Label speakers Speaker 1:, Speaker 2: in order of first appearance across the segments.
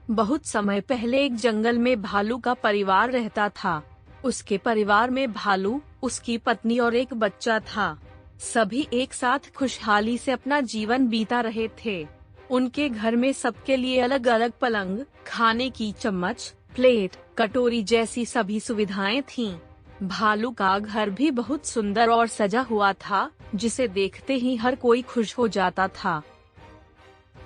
Speaker 1: बहुत समय पहले एक जंगल में भालू का परिवार रहता था। उसके परिवार में भालू, उसकी पत्नी और एक बच्चा था। सभी एक साथ खुशहाली से अपना जीवन बीता रहे थे। उनके घर में सबके लिए अलग अलग पलंग, खाने की चम्मच, प्लेट, कटोरी जैसी सभी सुविधाएं थीं। भालू का घर भी बहुत सुंदर और सजा हुआ था, जिसे देखते ही हर कोई खुश हो जाता था।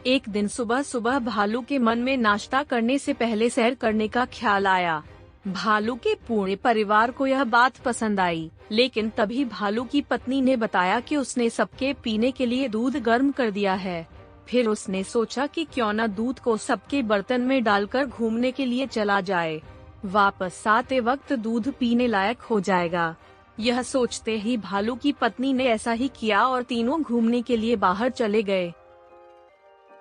Speaker 1: एक दिन सुबह सुबह भालू के मन में नाश्ता करने से पहले सैर करने का ख्याल आया। भालू के पूरे परिवार को यह बात पसंद आई, लेकिन तभी भालू की पत्नी ने बताया कि उसने सबके पीने के लिए दूध गर्म कर दिया है। फिर उसने सोचा कि क्यों न दूध को सबके बर्तन में डालकर घूमने के लिए चला जाए। वापस आते वक्त दूध पीने लायक हो जाएगा। यह सोचते ही भालू की पत्नी ने ऐसा ही किया और तीनों घूमने के लिए बाहर चले गए।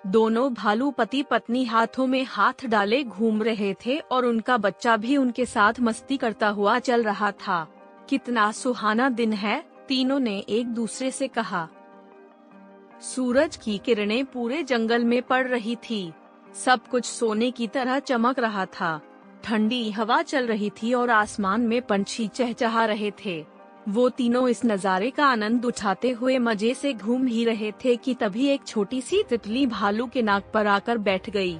Speaker 1: दोनों भालू पति पत्नी हाथों में हाथ डाले घूम रहे थे और उनका बच्चा भी उनके साथ मस्ती करता हुआ चल रहा था। कितना सुहाना दिन है, तीनों ने एक दूसरे से कहा। सूरज की किरणें पूरे जंगल में पड़ रही थी। सब कुछ सोने की तरह चमक रहा था। ठंडी हवा चल रही थी और आसमान में पंछी चहचहा रहे थे। वो तीनों इस नज़ारे का आनंद उठाते हुए मजे से घूम ही रहे थे कि तभी एक छोटी सी तितली भालू के नाक पर आकर बैठ गई।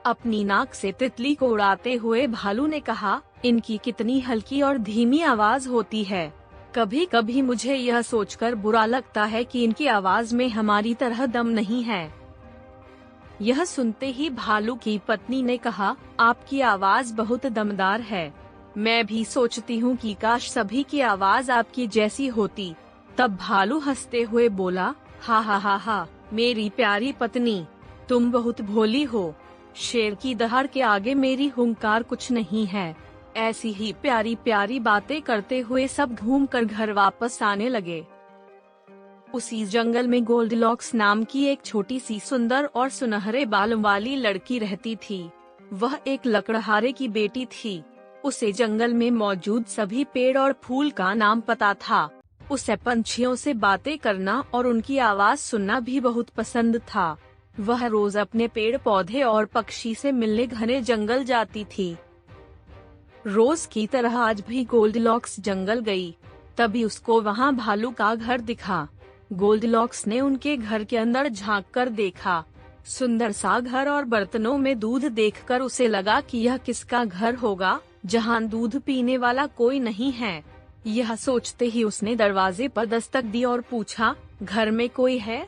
Speaker 1: अपनी नाक से तितली को उड़ाते हुए भालू ने कहा, इनकी कितनी हल्की और धीमी आवाज होती है। कभी कभी मुझे यह सोचकर बुरा लगता है कि इनकी आवाज में हमारी तरह दम नहीं है। यह सुनते ही भालू की पत्नी ने कहा, आपकी आवाज बहुत दमदार है। मैं भी सोचती हूँ कि काश सभी की आवाज आपकी जैसी होती। तब भालू हंसते हुए बोला, हा हा हा हा, मेरी प्यारी पत्नी, तुम बहुत भोली हो। शेर की दहाड़ के आगे मेरी हुंकार कुछ नहीं है। ऐसी ही प्यारी प्यारी बातें करते हुए सब घूमकर घर वापस आने लगे। उसी जंगल में गोल्डलॉक्स नाम की एक छोटी सी सुंदर और सुनहरे बालों वाली लड़की रहती थी। वह एक लकड़हारे की बेटी थी। उसे जंगल में मौजूद सभी पेड़ और फूल का नाम पता था। उसे पंछियों से बातें करना और उनकी आवाज सुनना भी बहुत पसंद था। वह रोज अपने पेड़ पौधे और पक्षी से मिलने घने जंगल जाती थी। रोज की तरह आज भी गोल्डलॉक्स जंगल गई। तभी उसको वहाँ भालू का घर दिखा। गोल्डलॉक्स ने उनके घर के अंदर झांक कर देखा। सुंदर सा घर और बर्तनों में दूध देखकर उसे लगा कि यह किसका घर होगा, जहां दूध पीने वाला कोई नहीं है। यह सोचते ही उसने दरवाजे पर दस्तक दी और पूछा, घर में कोई है?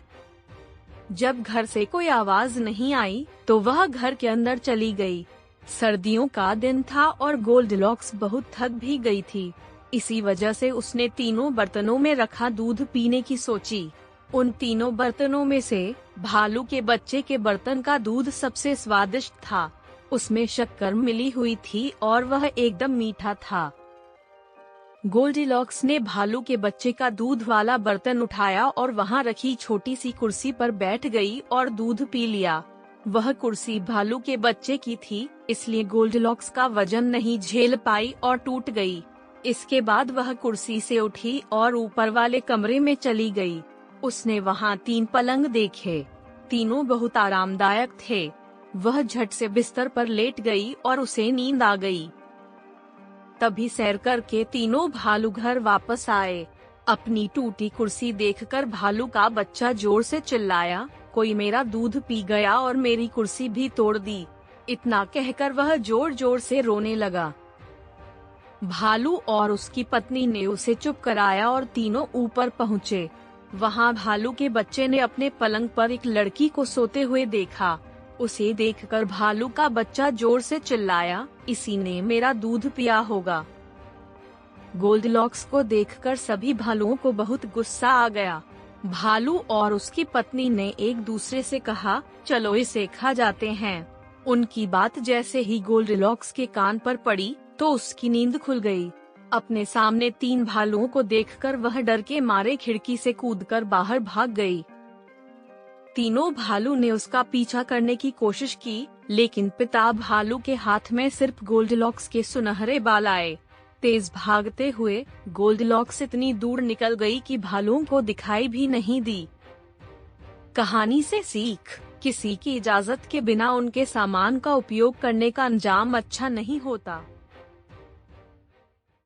Speaker 1: जब घर से कोई आवाज नहीं आई, तो वह घर के अंदर चली गई। सर्दियों का दिन था और गोल्डलॉक्स बहुत थक भी गई थी। इसी वजह से उसने तीनों बर्तनों में रखा दूध पीने की सोची। उन तीनों बर्तनों में से भालू के बच्चे के बर्तन का दूध सबसे स्वादिष्ट था। उसमें शक्कर मिली हुई थी और वह एकदम मीठा था। गोल्डीलॉक्स ने भालू के बच्चे का दूध वाला बर्तन उठाया और वहां रखी छोटी सी कुर्सी पर बैठ गई और दूध पी लिया। वह कुर्सी भालू के बच्चे की थी, इसलिए गोल्डीलॉक्स का वजन नहीं झेल पाई और टूट गई। इसके बाद वह कुर्सी से उठी और ऊपर वाले कमरे में चली गई। उसने वहां 3 पलंग देखे। तीनों बहुत आरामदायक थे। वह झट से बिस्तर पर लेट गई और उसे नींद आ गई। तभी सैर करके तीनों भालू घर वापस आए। अपनी टूटी कुर्सी देखकर भालू का बच्चा जोर से चिल्लाया, कोई मेरा दूध पी गया और मेरी कुर्सी भी तोड़ दी। इतना कहकर वह जोर जोर से रोने लगा। भालू और उसकी पत्नी ने उसे चुप कराया और तीनों ऊपर पहुँचे। वहाँ भालू के बच्चे ने अपने पलंग पर एक लड़की को सोते हुए देखा। उसे देखकर भालू का बच्चा जोर से चिल्लाया, इसी ने मेरा दूध पिया होगा। गोल्डलॉक्स को देखकर सभी भालुओं को बहुत गुस्सा आ गया। भालू और उसकी पत्नी ने एक दूसरे से कहा, चलो इसे खा जाते हैं। उनकी बात जैसे ही गोल्डलॉक्स के कान पर पड़ी, तो उसकी नींद खुल गई। अपने सामने 3 भालुओं को देखकर वह डर के मारे खिड़की से कूदकर बाहर भाग गई। तीनों भालू ने उसका पीछा करने की कोशिश की, लेकिन पिता भालू के हाथ में सिर्फ गोल्डलॉक्स के सुनहरे बाल आए। तेज भागते हुए गोल्डलॉक्स इतनी दूर निकल गई कि भालुओं को दिखाई भी नहीं दी। कहानी से सीख, किसी की इजाजत के बिना उनके सामान का उपयोग करने का अंजाम अच्छा नहीं होता।